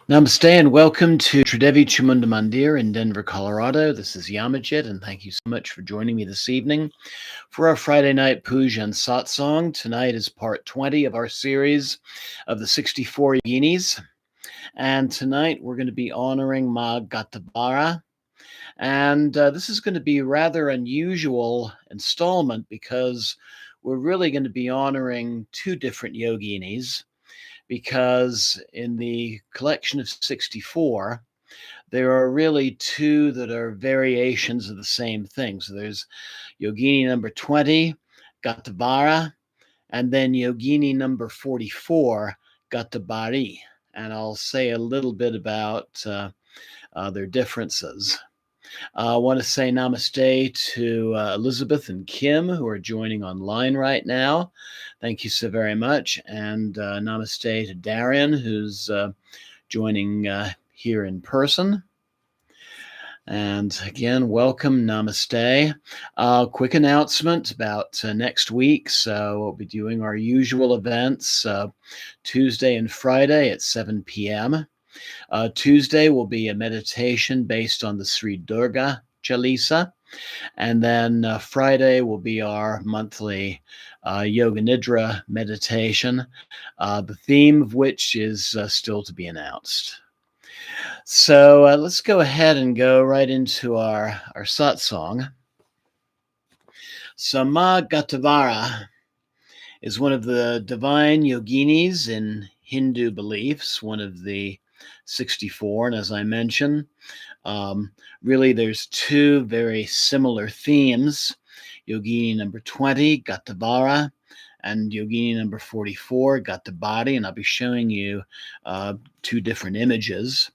Namaste and welcome to Tridevi Chamunda Mandir in Denver, Colorado. This is Yamajit, and thank you so much for joining me this evening for our Friday night Puja and Satsang. Tonight is part 20 of our series of the 64 Yoginis, and tonight we're going to be honoring Ma Ghatavara. And this is going to be a rather unusual installment because we're really going to be honoring two different yoginis because in the collection of 64, there are really two that are variations of the same thing. So there's Yogini number 20, Ghatavara, and then Yogini number 44, Ghatabari. And I'll say a little bit about their differences. I want to say namaste to Elizabeth and Kim, who are joining online right now. Thank you so very much. And namaste to Darian, who's joining here in person. And again, welcome, namaste. Quick announcement about next week. So we'll be doing our usual events Tuesday and Friday at 7 p.m. Tuesday will be a meditation based on the Sri Durga Chalisa. And then Friday will be our monthly Yoga Nidra meditation, the theme of which is still to be announced. So let's go ahead and go right into our satsang. So Ma Ghatavara is one of the divine yoginis in Hindu beliefs, one of the 64. And as I mentioned, really there's two very similar themes, Yogini number 20, Ghatavara, and Yogini number 44, Ghatabari, and I'll be showing you two different images.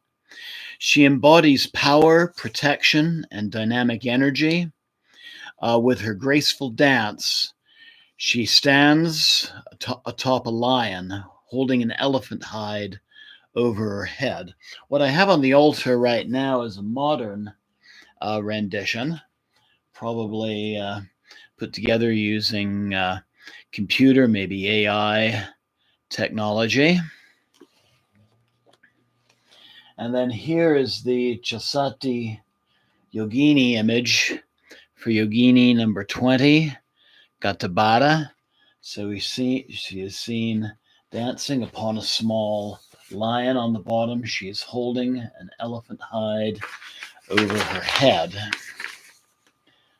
She embodies power, protection, and dynamic energy. With her graceful dance, she stands atop a lion, holding an elephant hide over her head. What I have on the altar right now is a modern rendition, probably put together using computer, maybe AI technology. And then here is the Chasati Yogini image for Yogini number 20, Ghatabara. So she is seen dancing upon a small lion on the bottom. She is holding an elephant hide over her head.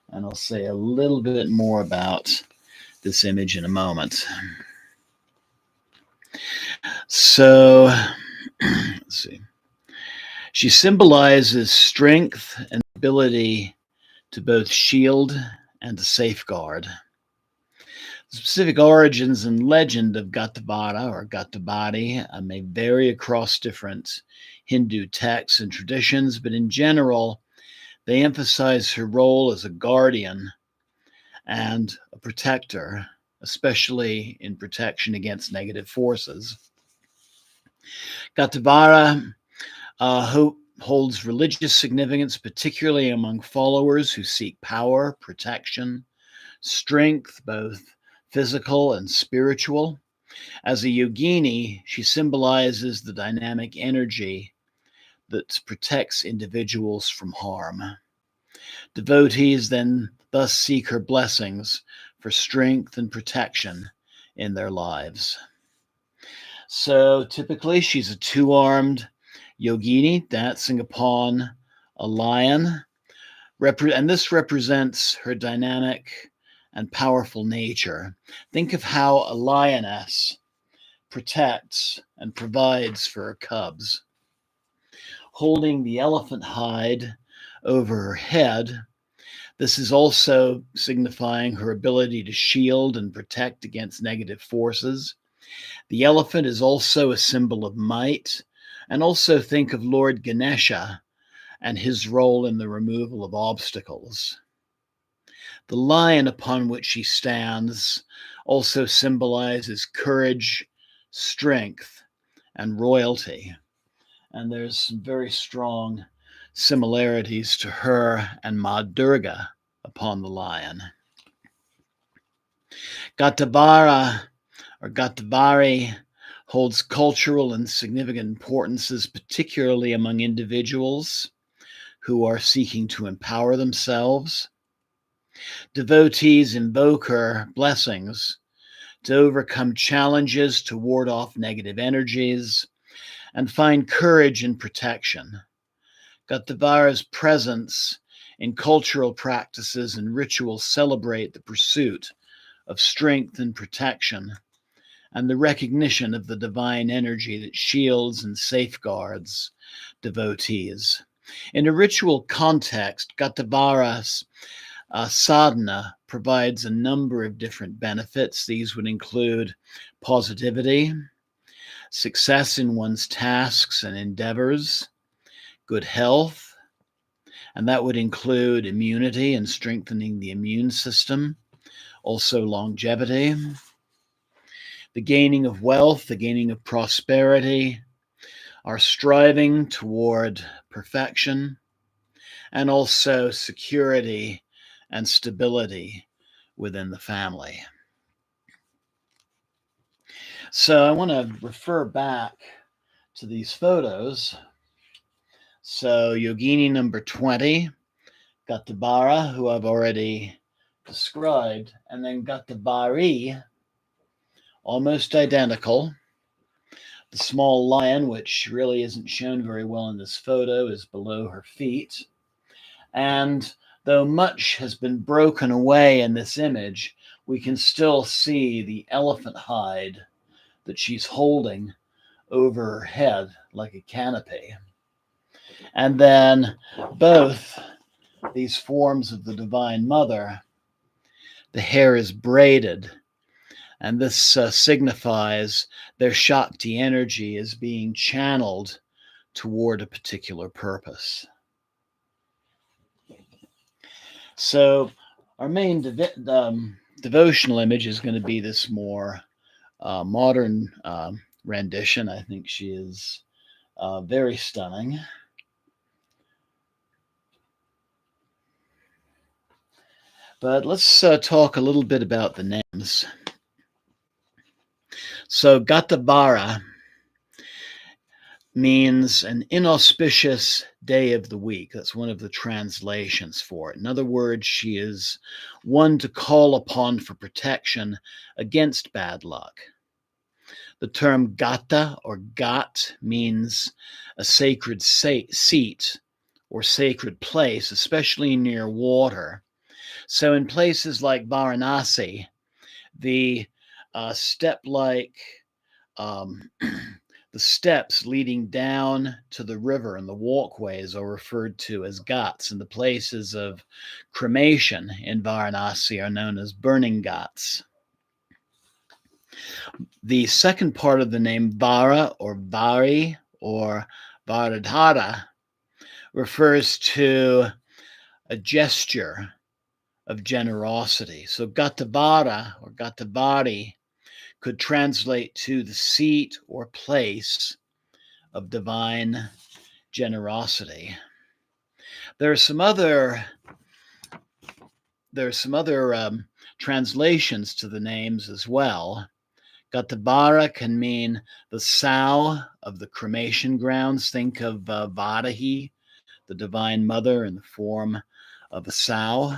And I'll say a little bit more about this image in a moment. So, let's see. She symbolizes strength and ability to both shield and to safeguard. The specific origins and legend of Ghatavara or Ghatabari may vary across different Hindu texts and traditions, but in general, they emphasize her role as a guardian and a protector, especially in protection against negative forces. Ghatavara holds religious significance, particularly among followers who seek power, protection, strength, both physical and spiritual. As a yogini, she symbolizes the dynamic energy that protects individuals from harm. Devotees then thus seek her blessings for strength and protection in their lives. So typically she's a two-armed yogini dancing upon a lion, and this represents her dynamic and powerful nature. Think of how a lioness protects and provides for her cubs. Holding the elephant hide over her head, this is also signifying her ability to shield and protect against negative forces. The elephant is also a symbol of might, and also think of Lord Ganesha and his role in the removal of obstacles. The lion upon which she stands also symbolizes courage, strength, and royalty. And there's some very strong similarities to her and Ma Durga upon the lion. Ghatavara or Ghatabari holds cultural and significant importances, particularly among individuals who are seeking to empower themselves. Devotees invoke her blessings to overcome challenges, to ward off negative energies, and find courage and protection. Ghatavara's presence in cultural practices and rituals celebrate the pursuit of strength and protection, and the recognition of the divine energy that shields and safeguards devotees. In a ritual context, Ghatavara's sadhana provides a number of different benefits. These would include positivity, success in one's tasks and endeavors, good health, and that would include immunity and strengthening the immune system, also longevity, the gaining of wealth, the gaining of prosperity, our striving toward perfection, and also security and stability within the family. So I want to refer back to these photos. So Yogini number 20, Ghatavara, who I've already described, and then Ghatabari, almost identical. The small lion, which really isn't shown very well in this photo, is below her feet. And though much has been broken away in this image, we can still see the elephant hide that she's holding over her head like a canopy. And then both these forms of the Divine Mother, the hair is braided, and this signifies their Shakti energy is being channeled toward a particular purpose. So our main devotional image is going to be this more modern rendition. I think she is very stunning. But let's talk a little bit about the names. So Ghatavara means an inauspicious day of the week. That's one of the translations for it. In other words, she is one to call upon for protection against bad luck. The term Gata or Ghat means a sacred seat or sacred place, especially near water. So in places like Varanasi, the step-like the steps leading down to the river and the walkways are referred to as ghats, and the places of cremation in Varanasi are known as burning ghats. The second part of the name Vara or Vari or Varadhara refers to a gesture of generosity. So Ghatavara or Ghatabari could translate to the seat or place of divine generosity. There are some other translations to the names as well. Ghatavara can mean the sow of the cremation grounds. Think of Varahi, the Divine Mother, in the form of a sow.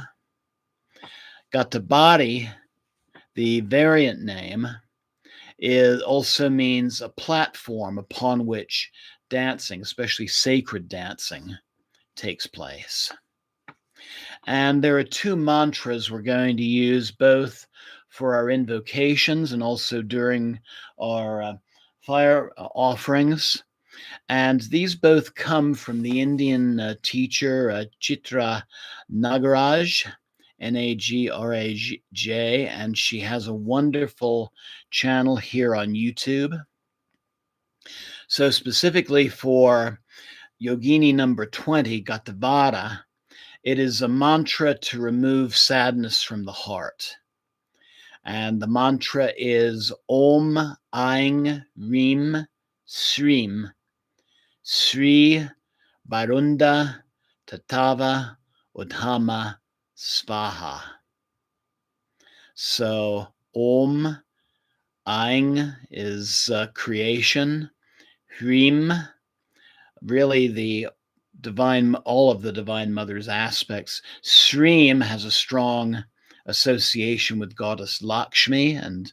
Ghatabari, the variant name, also means a platform upon which dancing, especially sacred dancing, takes place. And there are two mantras we're going to use both for our invocations and also during our fire offerings. And these both come from the Indian teacher Chitra Nagaraj, Nagraj, and she has a wonderful channel here on YouTube. So specifically for Yogini number 20, Ghatavara, it is a mantra to remove sadness from the heart. And the mantra is Om Aing Rim Srim Sri Barunda Tatava Udhama Svaha. So Om Aing is creation. Hrim, really all of the Divine Mother's aspects. Srim has a strong association with goddess Lakshmi, and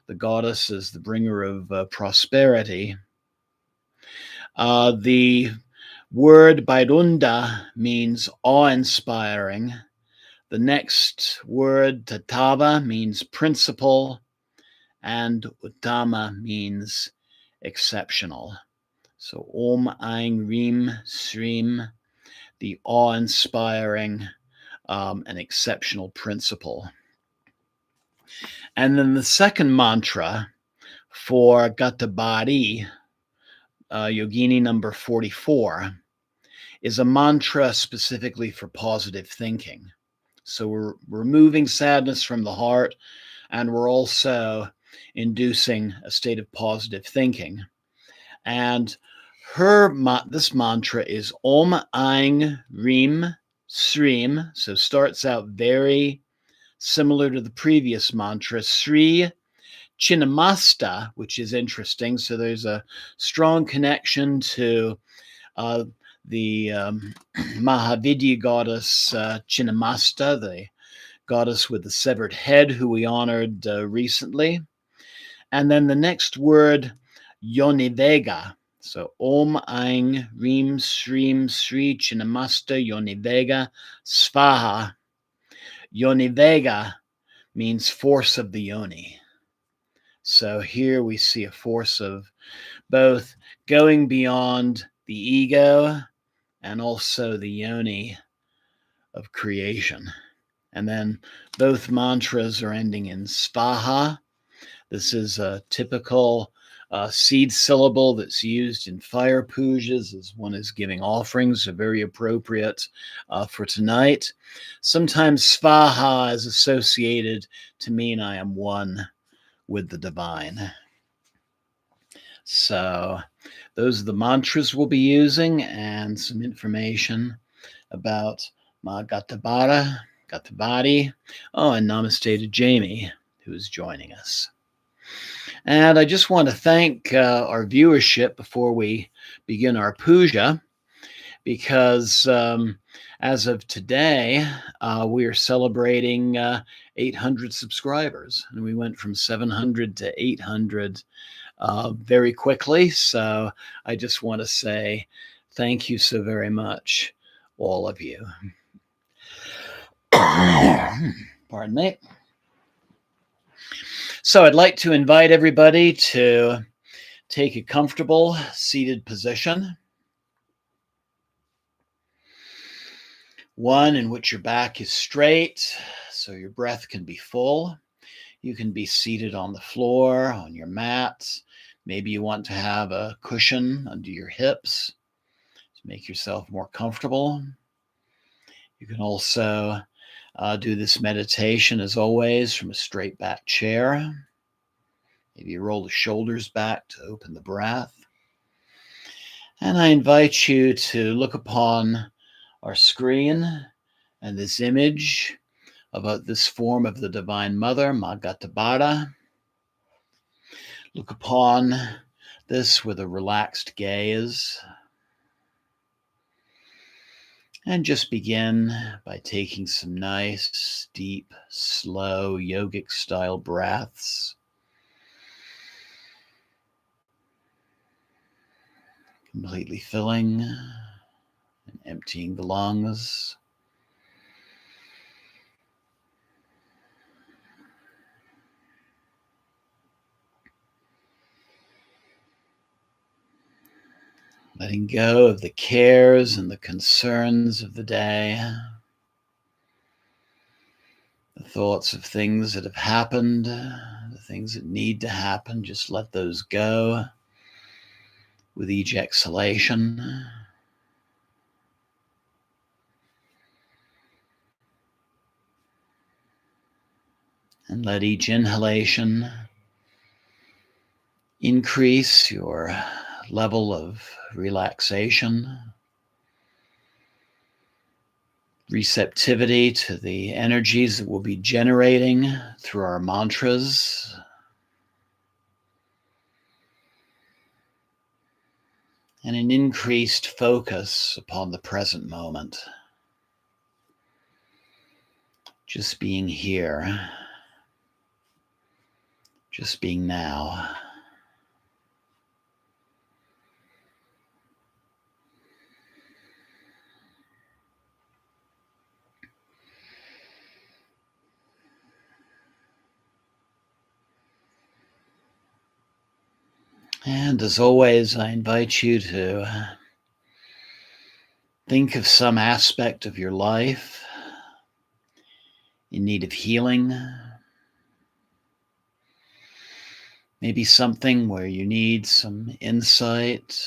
the goddess is the bringer of prosperity. The word Bairunda means awe-inspiring. The next word, Tatava, means principle, and Uttama means exceptional. So Om Aing Rim Srim, the awe-inspiring and exceptional principle. And then the second mantra for Ghatabari, Yogini number 44, is a mantra specifically for positive thinking. So we're removing sadness from the heart, and we're also inducing a state of positive thinking. And this mantra is Om Aing Rim Srim. So starts out very similar to the previous mantra, Sri Chinnamasta, which is interesting. So there's a strong connection to the Mahavidya goddess Chinnamasta, the goddess with the severed head, who we honored recently. And then the next word, Yonivega. So Om Aing Rim Srim Sri Chinnamasta Yonivega Svaha. Yonivega means force of the yoni. So here we see a force of both going beyond the ego and also the yoni of creation. And then both mantras are ending in Svaha. This is a typical seed syllable that's used in fire pujas as one is giving offerings, so very appropriate for tonight. Sometimes Svaha is associated to mean I am one with the divine. So those are the mantras we'll be using, and some information about Ma Ghatavara, Ghatabari. Oh, and namaste to Jamie, who is joining us. And I just want to thank our viewership before we begin our puja, because as of today, we are celebrating 800 subscribers, and we went from 700 to 800 very quickly. So I just want to say thank you so very much, all of you. Pardon me. So I'd like to invite everybody to take a comfortable seated position, one in which your back is straight so your breath can be full. You can be seated on the floor, on your mat. Maybe you want to have a cushion under your hips to make yourself more comfortable. You can also do this meditation, as always, from a straight back chair. Maybe you roll the shoulders back to open the breath. And I invite you to look upon our screen and this image about this form of the Divine Mother, Ma Ghatavara. Look upon this with a relaxed gaze. And just begin by taking some nice, deep, slow, yogic style breaths. Completely filling and emptying the lungs. Letting go of the cares and the concerns of the day. The thoughts of things that have happened, the things that need to happen, just let those go with each exhalation. And let each inhalation increase your level of relaxation, receptivity to the energies that we'll be generating through our mantras. and an increased focus upon the present moment. Just being here, just being now. And as always, I invite you to think of some aspect of your life in need of healing. Maybe something where you need some insight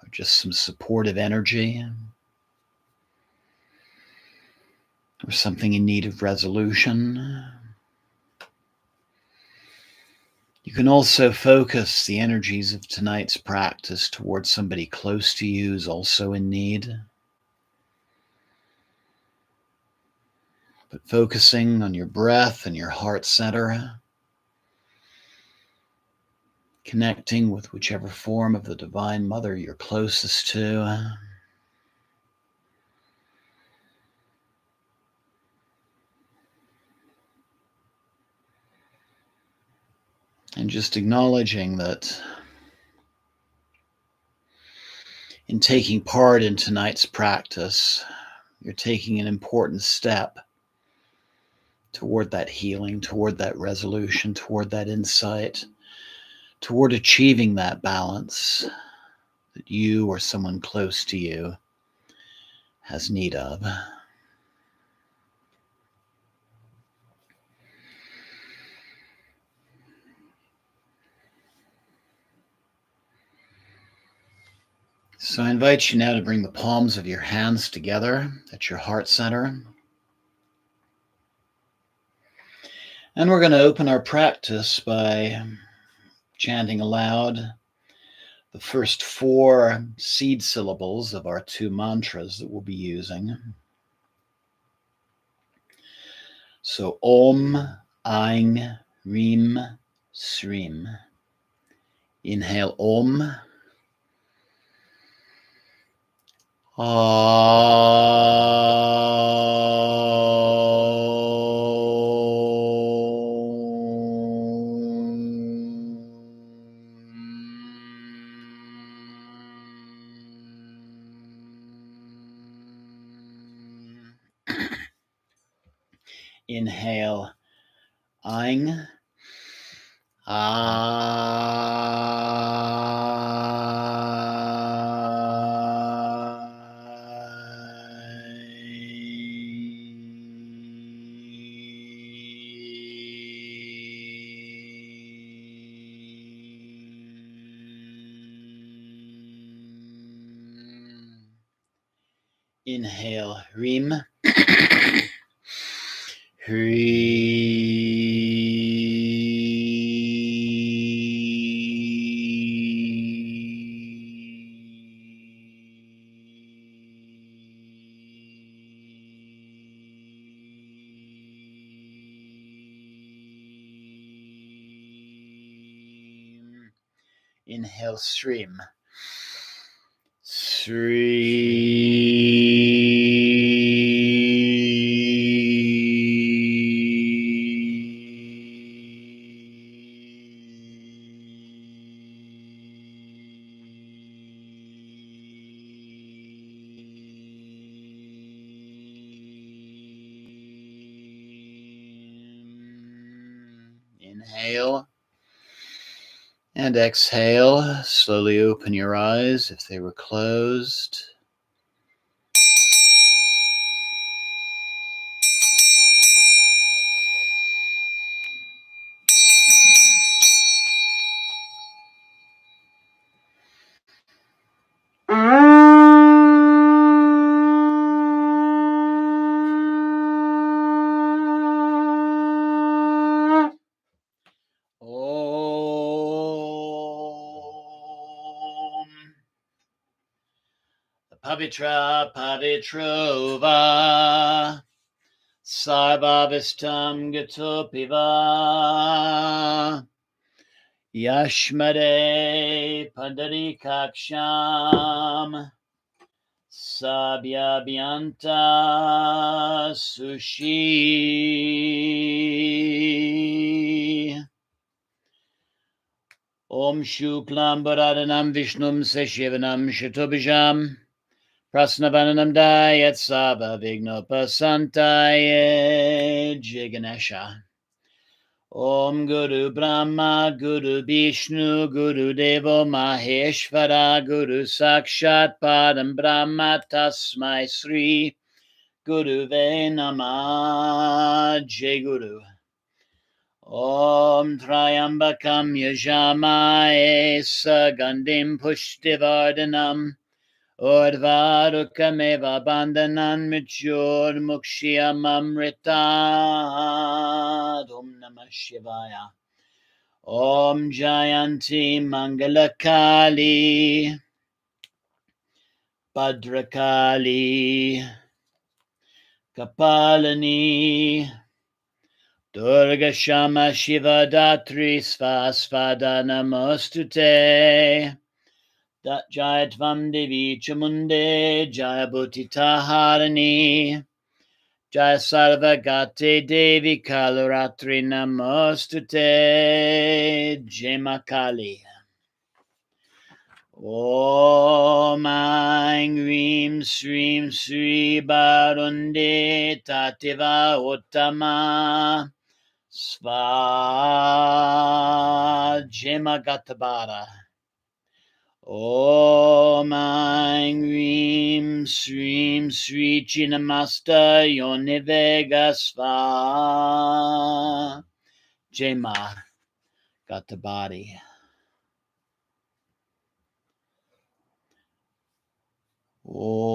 or just some supportive energy, or something in need of resolution. You can also focus the energies of tonight's practice towards somebody close to you who's also in need. But focusing on your breath and your heart center, connecting with whichever form of the Divine Mother you're closest to. And just acknowledging that in taking part in tonight's practice, you're taking an important step toward that healing, toward that resolution, toward that insight, toward achieving that balance that you or someone close to you has need of. So I invite you now to bring the palms of your hands together at your heart center. And we're going to open our practice by chanting aloud the first 4 seed syllables of our 2 mantras that we'll be using. So Om, Aing, Reem, Sreem. Inhale Om. Inhale Aing. Inhale Reem. Inhale Sreem. Inhale. And exhale. Slowly open your eyes if they were closed. Pavitra Pavitrova Sarvavistam Gatopiva Yashmade Padarikaksham Sabhyabhyanta Sushi Om Shuklam Bharadhanam Vishnum Seshivanam Shatubhijam Prasnavananam Dayat Sabha Vignopasantaye Jiganesha Om Guru Brahma Guru Vishnu Guru Devo Maheshvara Guru Sakshat Padam Brahma Tasmai Sri Guru Ve Namah Jai Guru Om Triambakam Yajamaye Sagandim Pushtivardhanam Urvarukameva Bandhanan Mrityur Mukshiyamamrita Om Namah Shivaya Om Jayanti Mangalakali Bhadrakali Kapalani Durga Shama Shiva Datri Svasvada Namostute Dat Jayatvam Devi Chamunde Jayabhutita Harani Jaya Sarvagate Devi Kalaratri Namostute Jemakali Om Aing Rim Srim Sri Barunde Tativa Uttama Sva Jema Ghatabara Om Aing Rim Srim Sri Chinamasta Yonivega Sva Jema Ghatabari Om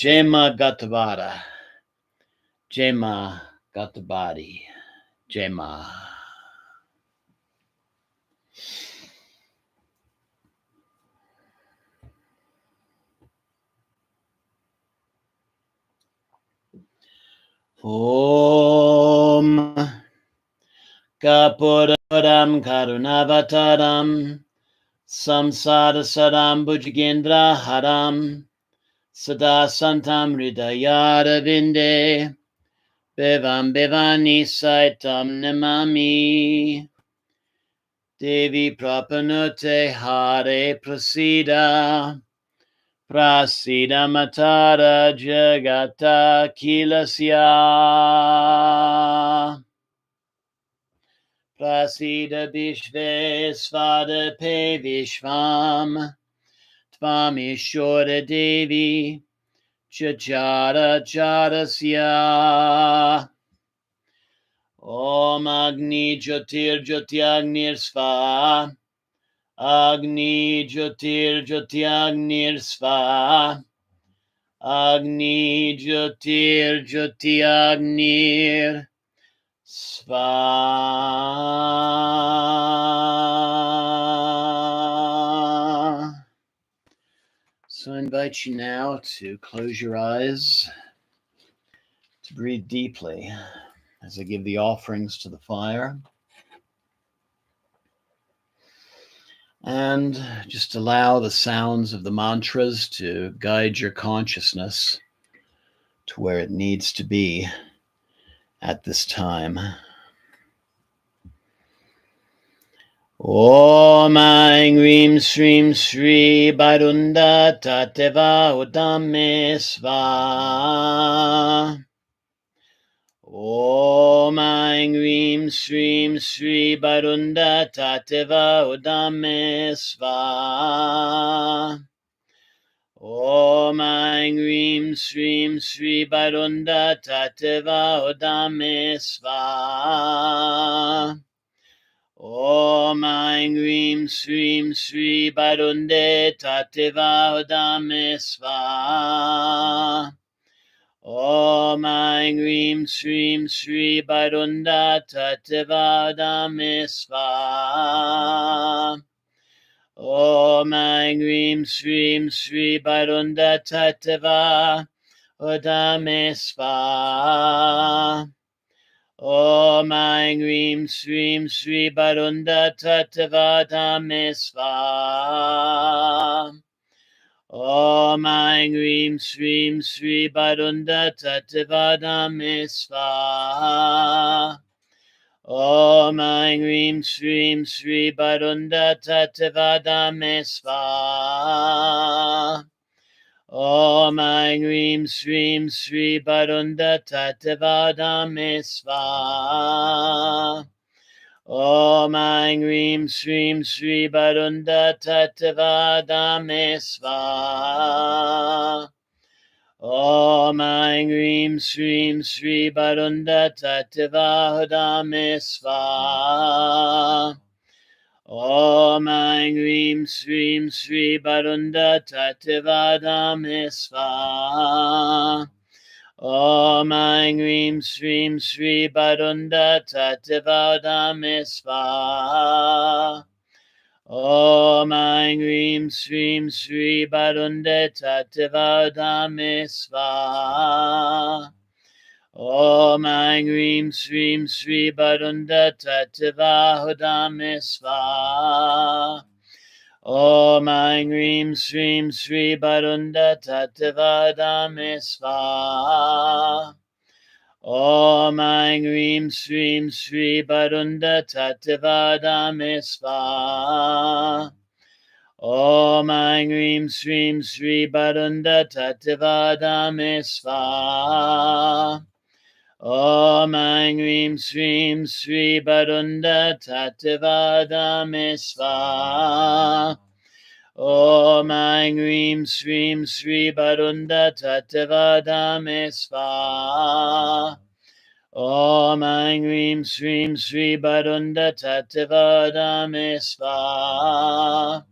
Jema Ghatavara Jema Ghatabari Jema Om Kapuram Karunavataram Samsara Saram Bhujagendra Haram Sada Santam Hridayara Vinde Bevam Bevani Saitam Namami Devi Prapanute Hare Prasida Prasida Matara Jagata Kilasya. Prasida Vishvesvada Pe Vishvam. Tvamishora Devi Chajara Jadasya. Om Agni Jyotir Jyotiagnir Svaha. Agni Jyotir Jyotiagnir Svaha. Agni Jyotir Jyotiagnir Svaha. So I invite you now to close your eyes, to breathe deeply as I give the offerings to the fire. And just allow the sounds of the mantras to guide your consciousness to where it needs to be at this time. Om Aing Rim Srim Sri Barunda Tateva Udame Sva. Om Aing Rim Srim Sri Barunda Tateva Udame Sva. Om Aing Rim Srim Sri Barunda Tateva Udame Sva. Om Aing Rim Srim Sri Barunde Tateva Udame Sva. Om Aing Rim Srim Sri Barunda Tateva Udame Sva. Om Aing Rim Srim Sri Barunda Tateva Udame Sva. Om Aing Rim Srim Sri Barunda Tateva Udame Sva. Om Aing Rim Srim Sri Barunda Tateva Udame Sva. Om Aing Rim Srim Sri Barunda Tateva Udame Sva. Om Aing Rim Srim Sri Barunda Tateva Udame Sva. Om Aing Rim Srim Sri Barunda Tateva Udame Sva. Om Aing Rim Srim Sri Barunda Tateva Udame Sva. Om Aing Rim Srim Sri Barunda Tateva Udame Sva. Om Aing Rim Srim Sri Barunda Tateva Udame Sva. Om Aing Rim Srim Sri Barunda Tateva Udame Sva. Om Aing Rim Srim Sri Barunda Tateva Udame Sva. Om Aing Rim Srim Sri Barunda Tateva Udame Sva. Om Aing Rim Srim Sri Barunda Tateva Udame Sva. Om Aing Rim Srim Sri Barunda Tateva Udame Sva. Om Aing Rim Srim Sri Barunda Tateva Udame Sva. Om Aing Rim Srim Sri Barunda Tateva Udame Sva. Om Aing Rim Srim Sri Barunda Tateva Udame Sva.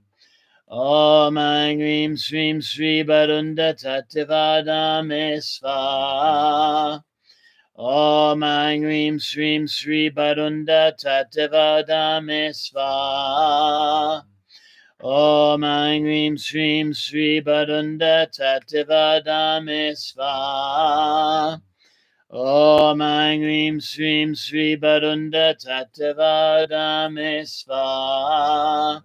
Om Aing Rim Srim Sri Barunda Tateva Udame Sva. Om Aing Rim Srim Sri Barunda Tateva Udame Sva. Om Aing Rim Srim Sri Barunda Tateva Udame Sva. Om Aing Rim Srim Sri Barunda Tateva Udame Sva.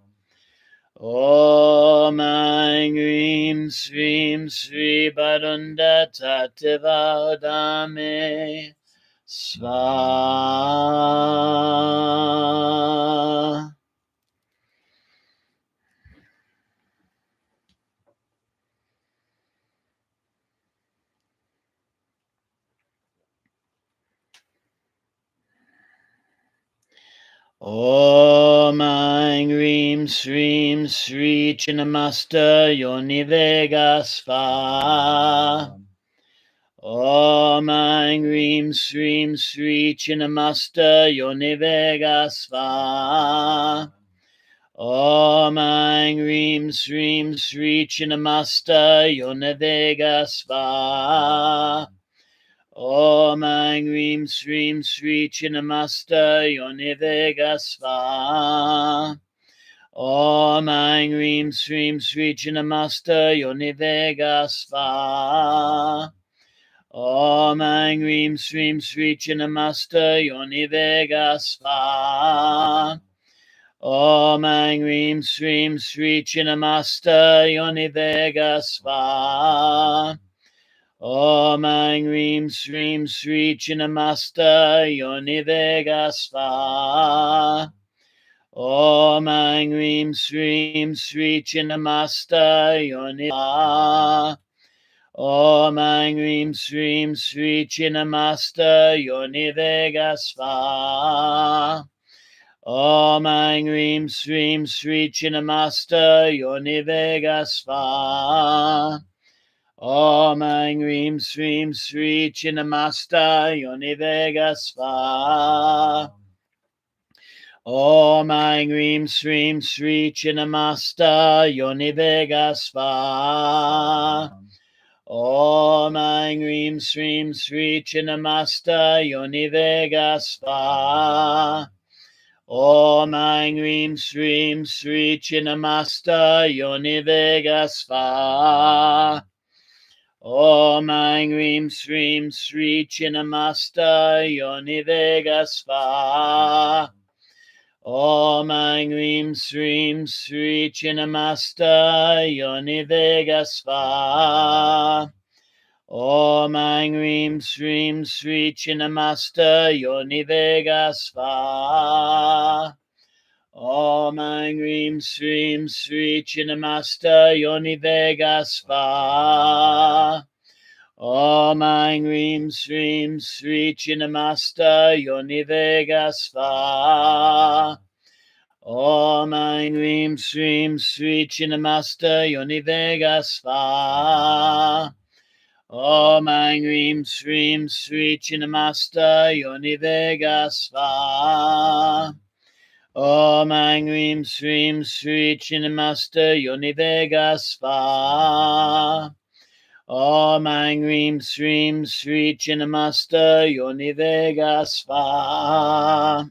Om Aing Rim Srim Sri Barunda Tateva Udame Sva. Om Aing Reem Sreem Sri Chinnamasta Yonivega Sva. Om Aing Reem Sreem Sri Chinnamasta Yonivega Sva. Om Aing Reem Sreem Sri Chinnamasta Yonivega Sva. Om Aing Reem Sreem Sri Chinnamasta Yonivega Sva. Om Aing Reem Sreem Sri Chinnamasta Yonivega Sva. Om Aing Reem Sreem Sri Chinnamasta Yonivega Sva. Om Aing Reem Sreem Sri Chinnamasta Yonivega Sva. Om Aing Reem Sreem Sri Chinnamasta Yonivega Sva. Om Aing Reem Sreem Sri Chinnamasta Yonivega. Om Aing Reem Sreem Sri Chinnamasta Yonivega Sva. Om Aing Reem Sreem Sri Chinnamasta Yonivega Sva. Om Aing Reem Sreem Sri Chinnamasta Yonivega Sva. Om Aing Reem Sreem Sri Chinnamasta Yonivega Sva. Om Aing Reem Sreem Sri Chinnamasta Yonivega Sva. Om Aing Reem Sreem Sri Chinnamasta Yonivega Sva. Om Aing Reem Sreem Sri Chinnamasta Yonivega Sva. Om Aing Reem Sreem Sri Chinnamasta Yonivega Sva. Om Aing Reem Sreem Sri Chinnamasta Yonivega Sva. Om Aing Reem Sreem Sri Chinnamasta Yonivega Sva. Om Aing Reem Sreem Sri Chinnamasta Yonivega Sva. Om Aing Reem Sreem Sri Chinnamasta Yonivega Sva. Om Aing Reem Sreem Sri Chinnamasta Yonivega Sva. Om Aing Reem Sreem Sri Chinnamasta Yonivega Sva. Om Aing Reem Sreem Sri Chinnamasta Yonivega Sva.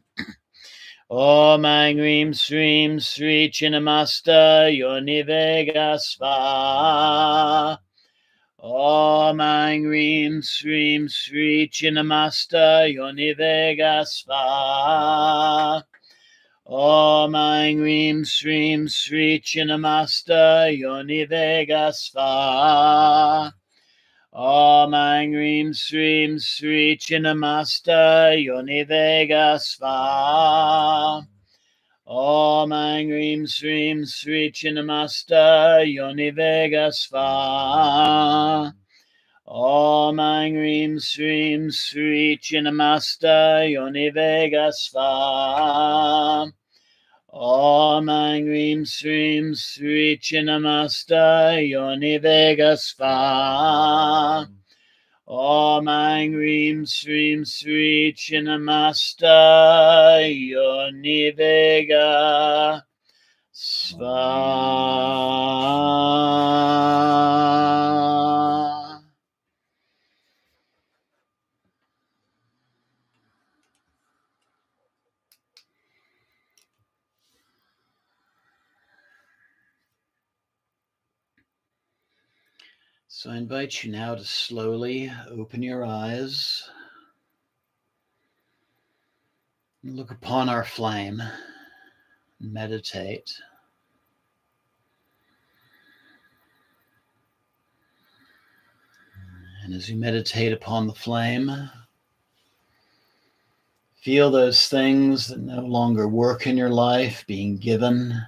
Om Aing Reem Sreem Sri Chinnamasta Yonivega Sva. Om Aing Reem Sreem Sri Chinnamasta Yonivega Sva. Om Aing Reem Sreem Sri Chinnamasta Yonivega Sva. Om Aing Reem Sreem Sri Chinnamasta Yonivega Sva. Om Aing Reem Sreem Sri Chinnamasta Yonivega Sva. Om Aing Reem Sreem Sri Chinnamasta Yonivega Sva. Om Aing Reem Sreem Sri Chinnamasta Yonivega Sva. Om Aing Reem Sreem Sri Chinnamasta Yonivega Sva. So I invite you now to slowly open your eyes and look upon our flame and meditate. And as you meditate upon the flame, feel those things that no longer work in your life being given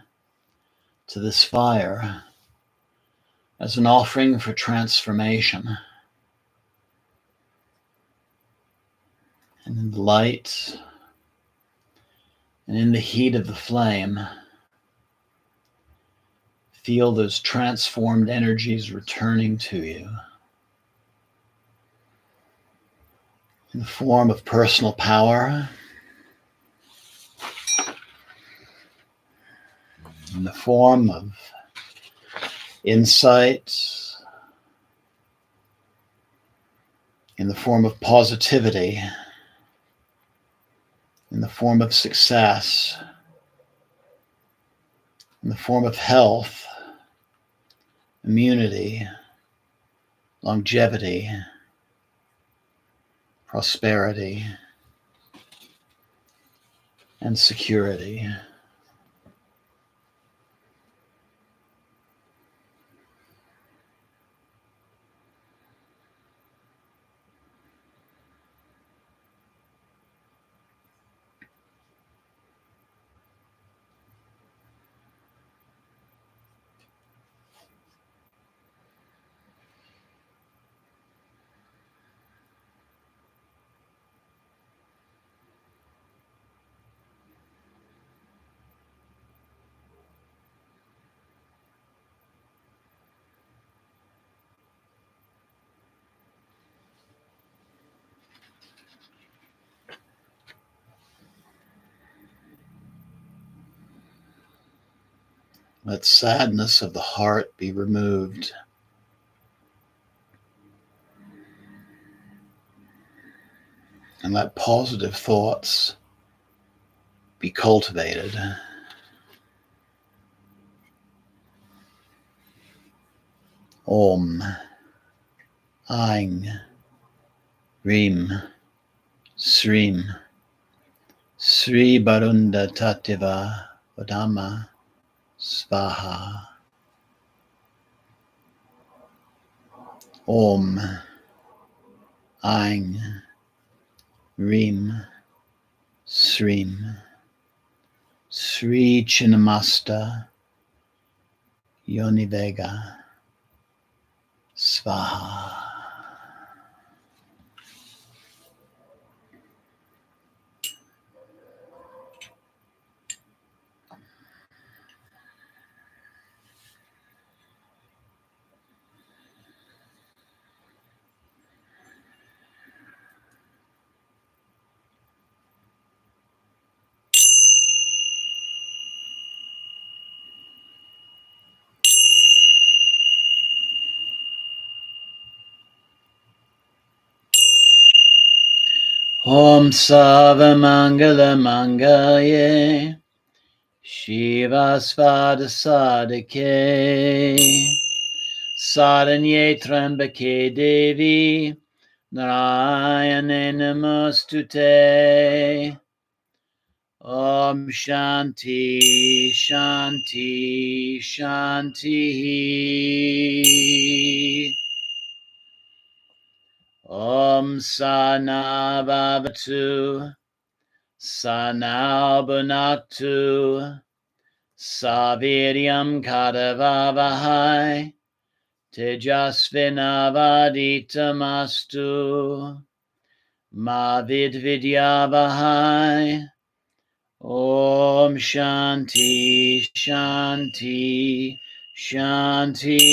to this fire as an offering for transformation. And in the light, And in the heat of the flame, feel those transformed energies returning to you in the form of personal power, in the form of insight, in the form of positivity, in the form of success, in the form of health, immunity, longevity, prosperity, and security. Let sadness of the heart be removed. And let positive thoughts be cultivated. Om, Aing, Reem, Sreem, Sri Barunda Tativa Vadama Svaha. Om, Aing, Reem, Sreem, Sri Chinnamasta Yonivega Svaha. Om Savamangala Mangaye Shiva Svada Sadake Saranye Trambake Devi Narayane Namostute. Om Shanti Shanti Shanti. Om Sana Bhavatu Sana Bhunaktu Saviryam Ghatavara Tejasvinavaditamastu Ma Vidvidyavahai. Om Shanti Shanti Shanti.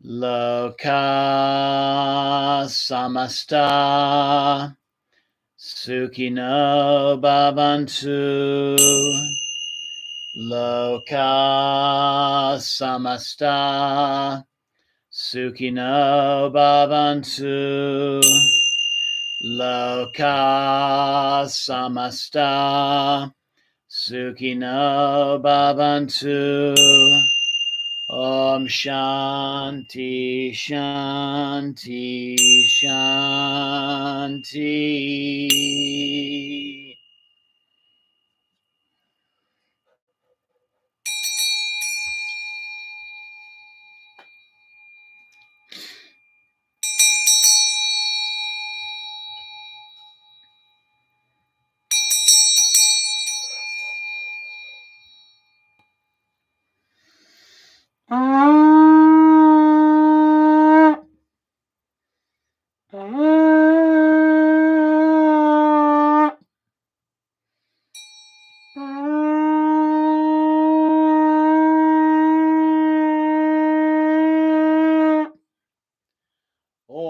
Loka Samasta Sukhino Bhavantu. Loka Samasta Sukhino Bhavantu. Loka Samasta Sukhino Bhavantu. Om Shanti Shanti Shanti.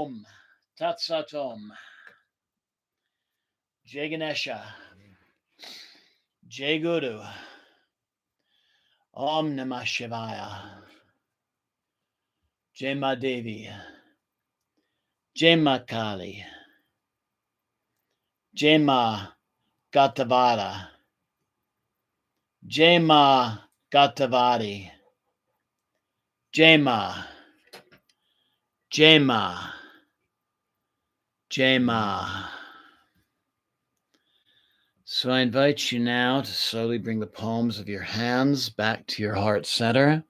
Om Tat Sat Om. Jai Ganesha. Jai Guru. Om Namah Shivaya. Jai Ma Devi. Jai Ma Kali. Jai Ma Ghatavara. Jai Ma Ghatabari. Jai Ma. Jai Ma. Jai Ma. So I invite you now to slowly bring the palms of your hands back to your heart center.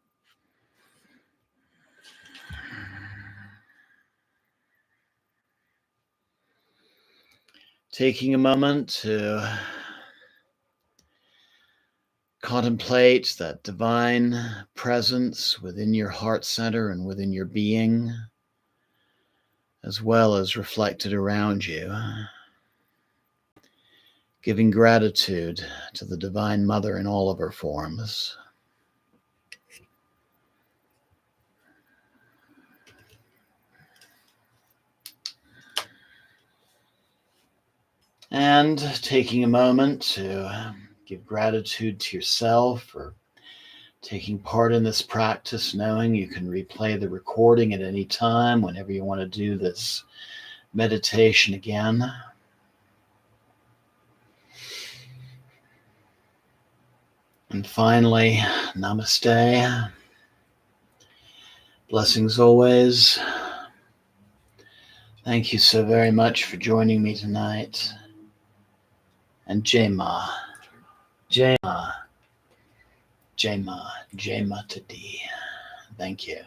Taking a moment to contemplate that divine presence within your heart center and within your being, as well as reflected around you. Giving gratitude to the Divine Mother in all of her forms. And taking a moment to give gratitude to yourself for taking part in this practice, knowing you can replay the recording at any time whenever you want to do this meditation again. And finally, namaste. Blessings always. Thank you so very much for joining me tonight. And Jai Ma, Jai Ma, Jai Ma, Jai Mata Di. Thank you.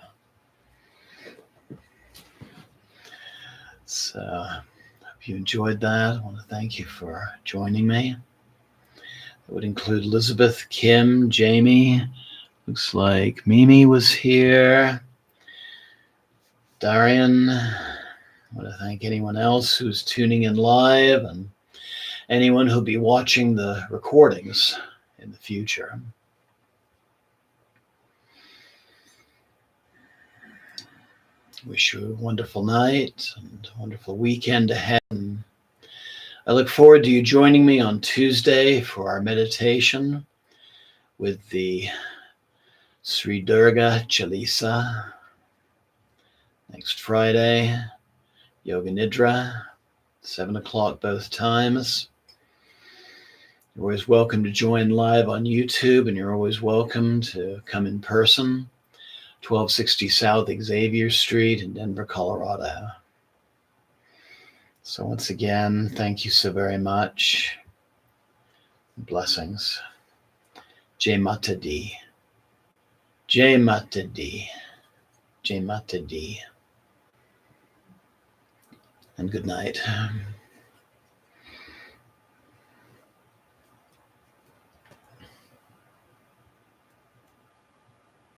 So, hope you enjoyed that. I want to thank you for joining me. It would include Elizabeth, Kim, Jamie. Looks like Mimi was here. Darian. I want to thank anyone else who's tuning in live and anyone who'll be watching the recordings in the future. Wish you a wonderful night and a wonderful weekend ahead. And I look forward to you joining me on Tuesday for our meditation with the Sri Durga Chalisa. Next Friday, Yoga Nidra, 7 o'clock both times. You're always welcome to join live on YouTube, and you're always welcome to come in person, 1260 South Xavier Street in Denver, Colorado. So once again, thank you so very much. Blessings. Jai Mata Di. Jai Mata Di. Jai Mata Di. And good night.